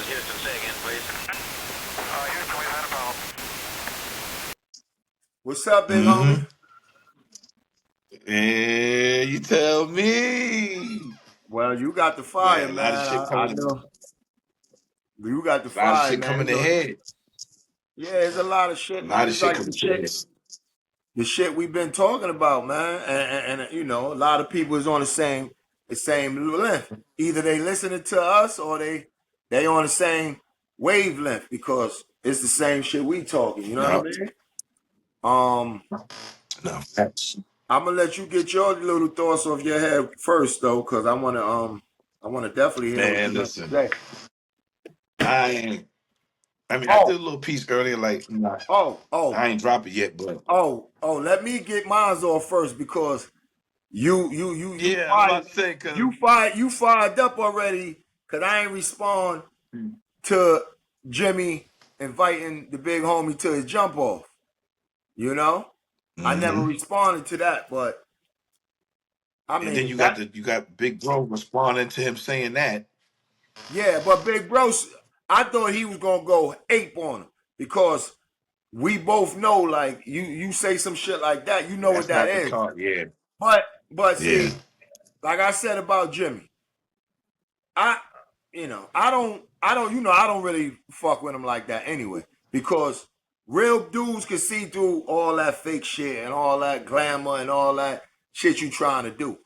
is Houston. Say again, please. Houston, we've had a problem. What's up, big homie? Yeah, you tell me. Well, you got the fire, Man, a lot of man. shit I coming. know you got the A lot of fire, shit man. coming ahead. Yeah, there's a lot of A shit, lot man. of It's shit like coming ahead. the shit we've been talking about, man. And you know, a lot of people is on the same length. Either they listening to us or they on the same wavelength because it's the same shit we talking. You know what I No, mean? no facts. I'm gonna let you get your little thoughts off your head first, though, because I wanna definitely hear what Man, you have to listen. say. I ain't. I mean, I did Oh, a little piece earlier. Like, nah, oh, oh, I ain't drop it yet, but oh. Let me get mine off first because you yeah, I'm fired about to say because you fired up already because I ain't respond to Jimmy inviting the big homie to his jump off. You know, I never hmm responded to that, but I and then mean that. you got Big Bro responding to him saying that. Yeah, but Big Bro, I thought he was gonna go ape on him because we both know, like you say some shit like that, you know what That's that not the is. car. Yeah, But yeah. see, like I said about Jimmy, I I don't really fuck with him like that anyway because real dudes can see through all that fake shit and all that glamour and all that shit you trying to do.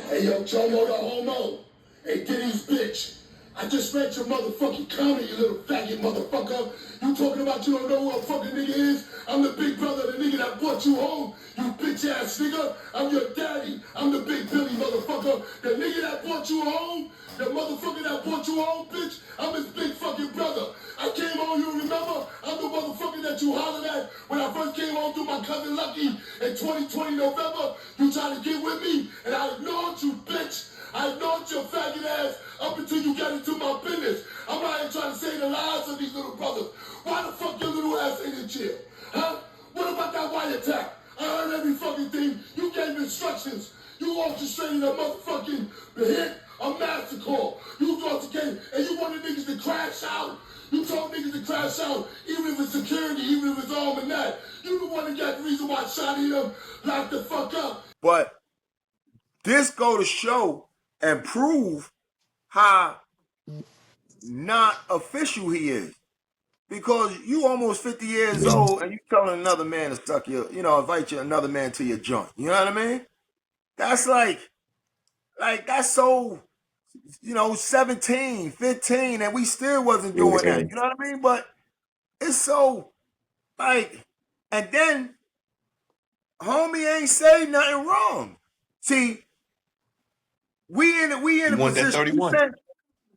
Hey, yo, Jomo the homo. Hey, Diddy's bitch. I just read your motherfucking comment, you little faggot motherfucker. You talking about you don't know who a fucking nigga is? I'm the big brother, the nigga that brought you home. You bitch ass nigga. I'm your daddy. I'm the big Billy motherfucker. The nigga that brought you home, the motherfucker that brought you home, bitch. I'm his big fucking brother. I came home, you remember? I'm the motherfucker that you hollered at when I first came home through my cousin Lucky in 2020 November. You tried to get with me, and I ignored you, bitch. I ignored your faggot ass up until you got into my business. I'm out here trying to save the lives of these little brothers. Why the fuck your little ass ain't in jail? Huh? What about that wiretap? I heard every fucking thing. You gave instructions. You orchestrated a motherfucking hit, a massacre. You brought the game, and you wanted niggas to crash out. You told niggas to crash out, even if it's security, even if it's arm and that. You the one that got the reason why Shotty them locked the fuck up. But this go to show and prove how not official he is. Because you almost 50 years Yeah. old and you telling another man to suck your, invite you another man to your joint. You know what I mean? That's like that's so, 17, 15, and we still wasn't doing Yeah. that. You know what I mean? But it's so like, and then homie ain't say nothing wrong. See, we in You a want that position. You 31? saying,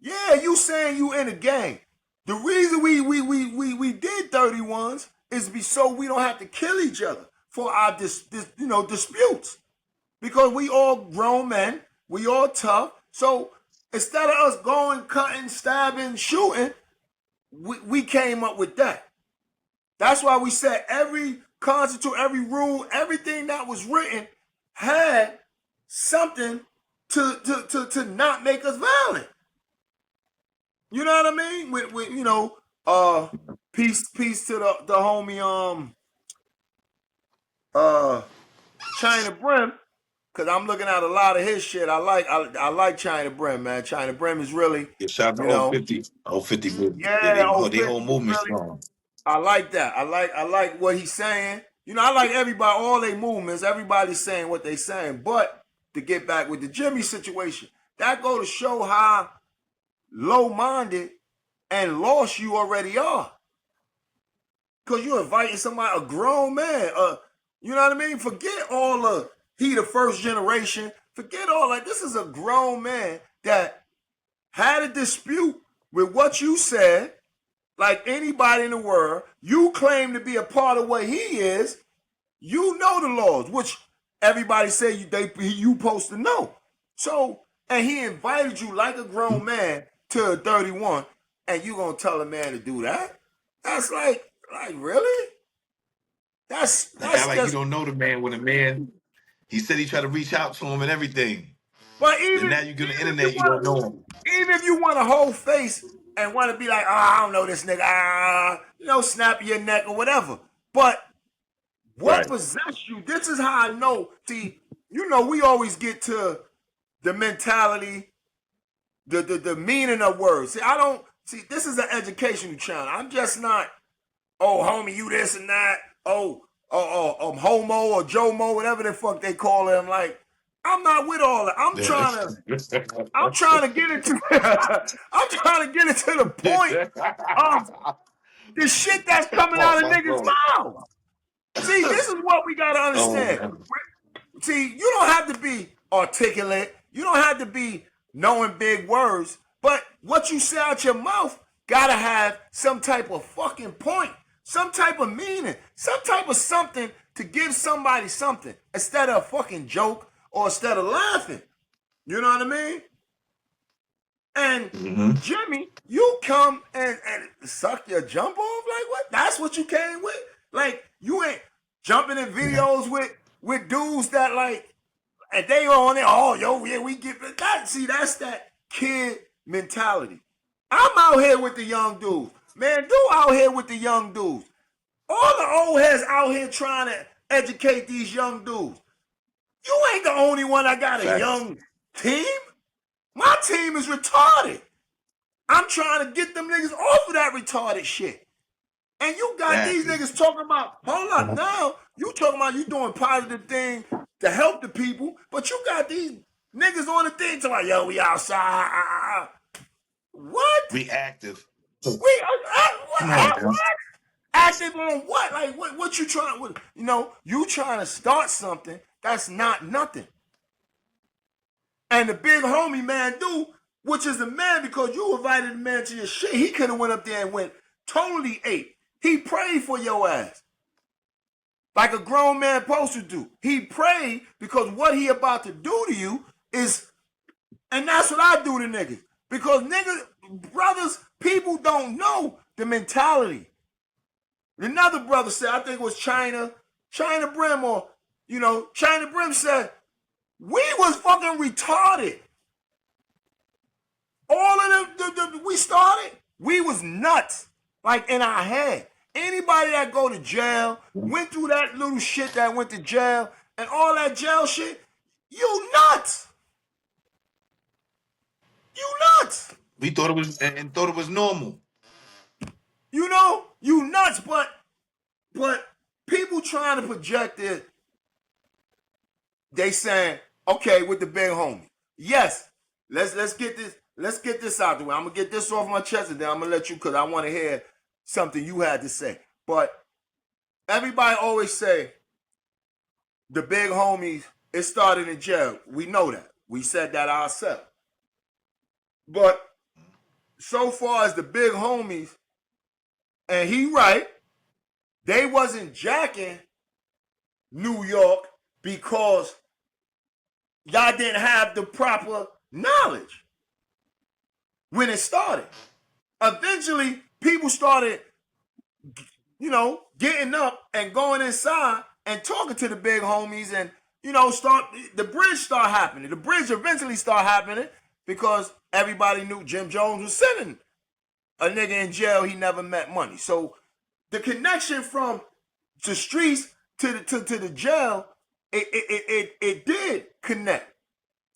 yeah, you saying you in a game. The reason we did 31s is so we don't have to kill each other for our disputes. Because we all grown men, we all tough. So instead of us going, cutting, stabbing, shooting, we came up with that. That's why we said every constitute, every rule, everything that was written had something to not make us violent. You know what I mean? With peace to the homie China Brim, cause I'm looking at a lot of his shit. I like China Brim, man. China Brim is really, Yeah, shout out to you old know, 50. Old 50 movement. Yeah, yeah, oh they 50 whole is movement really. strong. I like that. I like what he's saying. I like everybody, all their movements. Everybody's saying what they saying. But to get back with the Jimmy situation, that go to show how low-minded and lost you already are. Because you're inviting somebody, a grown man. You know what I mean? Forget all the, he the first generation. Forget all that. This is a grown man that had a dispute with what you said, like anybody in the world. You claim to be a part of what he is. You know the laws, which everybody say you supposed to know. So, and he invited you like a grown man to a 31, and you gonna tell a man to do that? That's like really? You act That's like you just. don't know the man when a man, he said he tried to reach out to him and everything. But Then even now you get on the if you internet, you want don't know him. even if you want a whole face and want to be like, I don't know this nigga, snap your neck or whatever. But what possessed you? This is how I know. See, we always get to the mentality, the meaning of words. See, this is an educational channel. I'm just not, oh, homie, you this and that. Oh, homo or Jomo, whatever the fuck they call it. I'm like, I'm not with all that. I'm trying to get into the point of the shit that's coming out of niggas' mouths. See, this is what we gotta understand. See, you don't have to be articulate. You don't have to be knowing big words. But what you say out your mouth gotta have some type of fucking point, some type of meaning, some type of something to give somebody something instead of a fucking joke or instead of laughing. You know what I mean? And Jimmy, you come and suck your jump off? Like what? That's what you came with? Like you ain't jumping in videos with dudes that like, and they on it, oh, yo, yeah, we get that. See, that's that kid mentality. I'm out here with the young dudes. Man, out here with the young dudes. All the old heads out here trying to educate these young dudes. You ain't the only one that got a young team. My team is retarded. I'm trying to get them niggas off of that retarded shit. And you got these niggas talking about, hold up, now you talking about you doing positive things to help the people, but you got these niggas on the thing talking about, yo, we outside. What? Reactive. What? Active on what? Like what you trying with? You trying to start something that's not nothing. And the big homie man which is the man because you invited the man to your shit, he could have went up there and went totally ape. He prayed for your ass. Like a grown man supposed to do. He prayed because what he about to do to you is, and that's what I do to niggas. Because niggas, brothers, people don't know the mentality. Another brother said, I think it was China Brim or, China Brim said, we was fucking retarded. All of them, we started, we was nuts. Like in our head. Anybody that go to jail, went through that little shit that went to jail, and all that jail shit, you nuts. You nuts. We thought it was normal. You nuts, but people trying to project it, they saying, okay, with the big homie. Yes, let's get this out the way. I'm gonna get this off my chest and then I'm gonna let you, because I want to hear something you had to say. But everybody always say the big homies, it started in jail. We know that. We said that ourselves. But so far as the big homies, and he right, they wasn't jacking New York because y'all didn't have the proper knowledge when it started. Eventually, people started, getting up and going inside and talking to the big homies and, the bridge start happening. The bridge eventually start happening because everybody knew Jim Jones was sending a nigga in jail he never met money. So the connection from the streets to the jail, it did connect.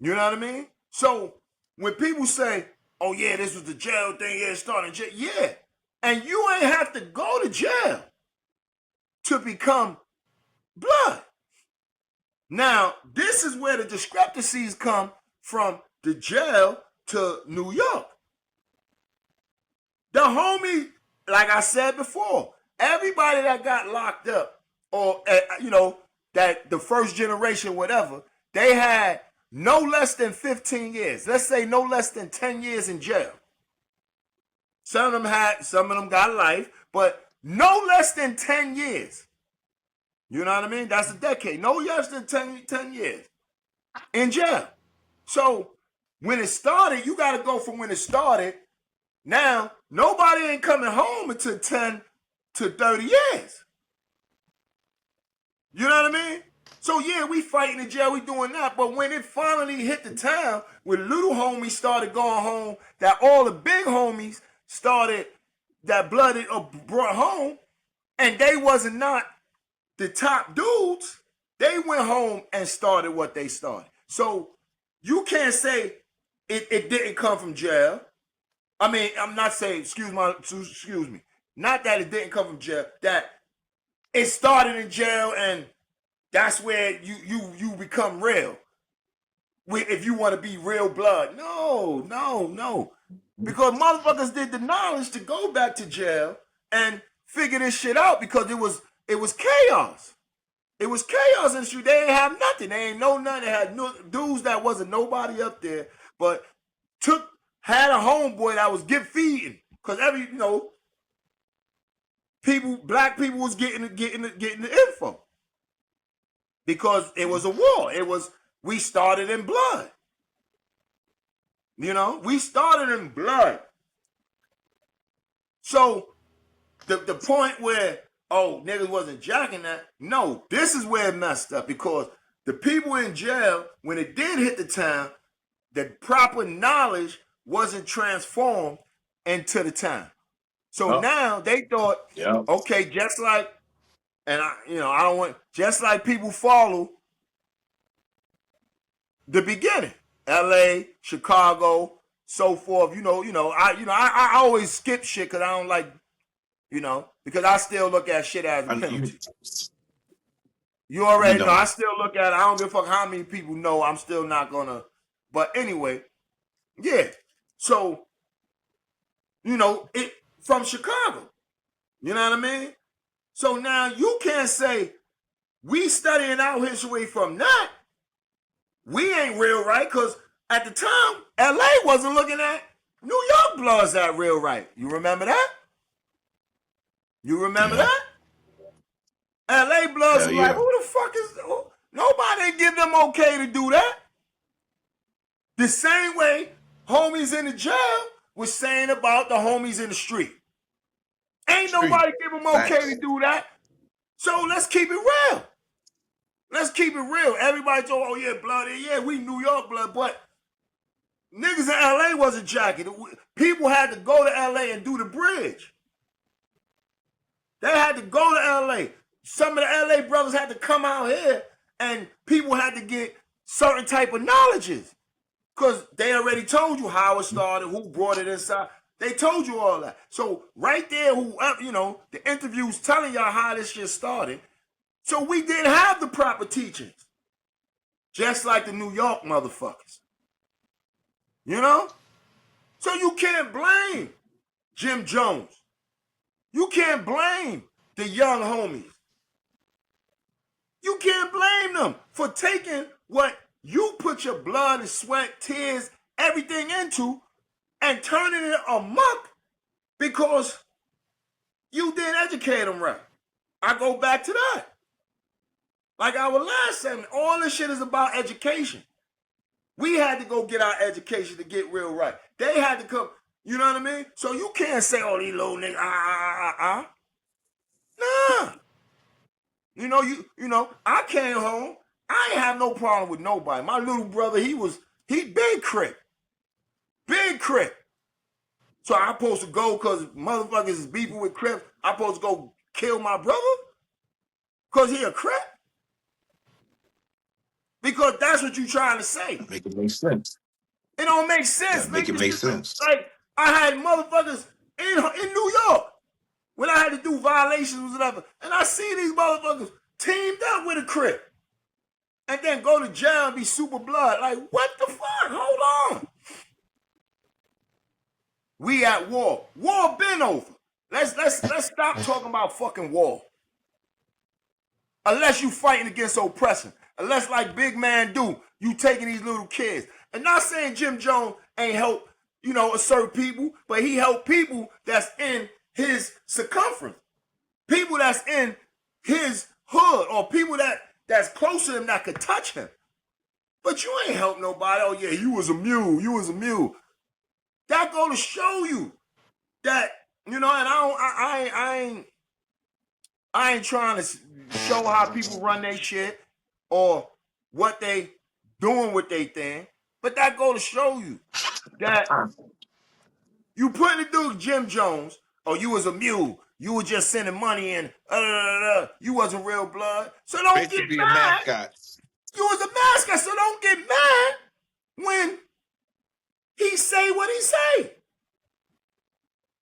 You know what I mean? So when people say, oh yeah, this was the jail thing, yeah, it started in jail. Yeah. And you ain't have to go to jail to become blood. Now, this is where the discrepancies come from the jail to New York. The homie, like I said before, everybody that got locked up or, that the first generation, whatever, they had no less than 15 years. Let's say no less than 10 years in jail. Some of them got life, but no less than 10 years. You know what I mean? That's a decade. No less than 10 years in jail. So when it started, you got to go from when it started. Now, nobody ain't coming home until 10 to 30 years. You know what I mean? So yeah, we fighting in jail, we doing that. But when it finally hit the town, when little homies started going home, that all the big homies started, that blooded or brought home, and they wasn't not the top dudes, they went home and started what they started. So you can't say it didn't come from jail. I mean, I'm not saying, excuse me, not that it didn't come from jail, that it started in jail and that's where you become real. If you want to be real blood. No. Because motherfuckers did the knowledge to go back to jail and figure this shit out because it was chaos. It was chaos in the street. They ain't have nothing. They ain't know nothing. They had dudes that wasn't nobody up there, but had a homeboy that was feeding. Because black people was getting the info. Because it was a war. We started in blood. We started in blood. So the point where, niggas wasn't jacking that, no, this is where it messed up because the people in jail, when it did hit the town, the proper knowledge wasn't transformed into the town. So now they thought, okay, just like, and just like people follow the beginning, LA, Chicago, so forth. I always skip shit because I don't like, because I still look at shit as a penalty. You already know. I still look at it. I don't give a fuck how many people know. I'm still not gonna. But anyway, yeah. So, it from Chicago. You know what I mean? So now you can't say we studying our history from that. We ain't real right because at the time, LA wasn't looking at New York bloods at real right. You remember that? That? LA bloods were like, who the fuck is... Nobody give them okay to do that. The same way homies in the jail was saying about the homies in the street. Ain't nobody give them okay to do that. So let's keep it real. Everybody told, oh yeah, blood, yeah, we New York blood, but niggas in LA wasn't jacking. People had to go to LA and do the bridge. They had to go to LA. Some of the LA brothers had to come out here and people had to get certain type of knowledges. Because they already told you how it started, who brought it inside. They told you all that. So right there, whoever, the interviews telling y'all how this shit started. So we didn't have the proper teachings. Just like the New York motherfuckers. So you can't blame Jim Jones. You can't blame the young homies. You can't blame them for taking what you put your blood and sweat, tears, everything into and turning it amok because you didn't educate them right. I go back to that. Like our last segment, all this shit is about education. We had to go get our education to get real right. They had to come, you know what I mean? So you can't say, oh, these little niggas, Nah. I came home. I ain't have no problem with nobody. My little brother, he big Tripp. Big Tripp. So I'm supposed to go because motherfuckers is beefing with Tripp. I'm supposed to go kill my brother? Because he a Crip? Because that's what you trying to say. Make it make sense. It don't make sense. Make it make sense. Like, I had motherfuckers in New York when I had to do violations or whatever. And I see these motherfuckers teamed up with a Crip. And then go to jail and be super blood. Like, what the fuck? Hold on. We at war. War been over. Let's stop talking about fucking war. Unless you fighting against oppression. Unless, like Big Man do, you taking these little kids. And not saying Jim Jones ain't help, certain people, but he helped people that's in his circumference. People that's in his hood or people that's close to him that could touch him. But you ain't help nobody. Oh, yeah, you was a mule. That go to show you that, and I ain't trying to show how people run their shit or what they doing with their thing, but that go to show you that You putting the dude Jim Jones, or you was a mule. You were just sending money in. You wasn't real blood. So don't get Basically a mad. mascot. You was a mascot, so don't get mad when he say what he say.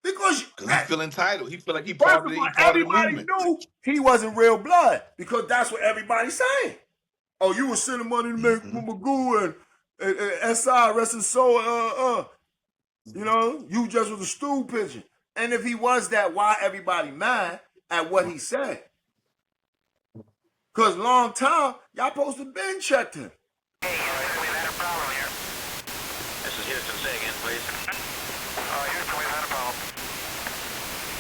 Because he feel entitled. He feel like he first part of of all, the everybody movement. knew he wasn't real blood because that's what everybody's saying. Oh, you was sending money to make Magoo and SI, rest his soul. You know, you just was a stool pigeon. And if he was that, why everybody mad at what he said? Because long time, y'all supposed to been checked him. Hey, we've had a problem here. This is Houston. Say again, please.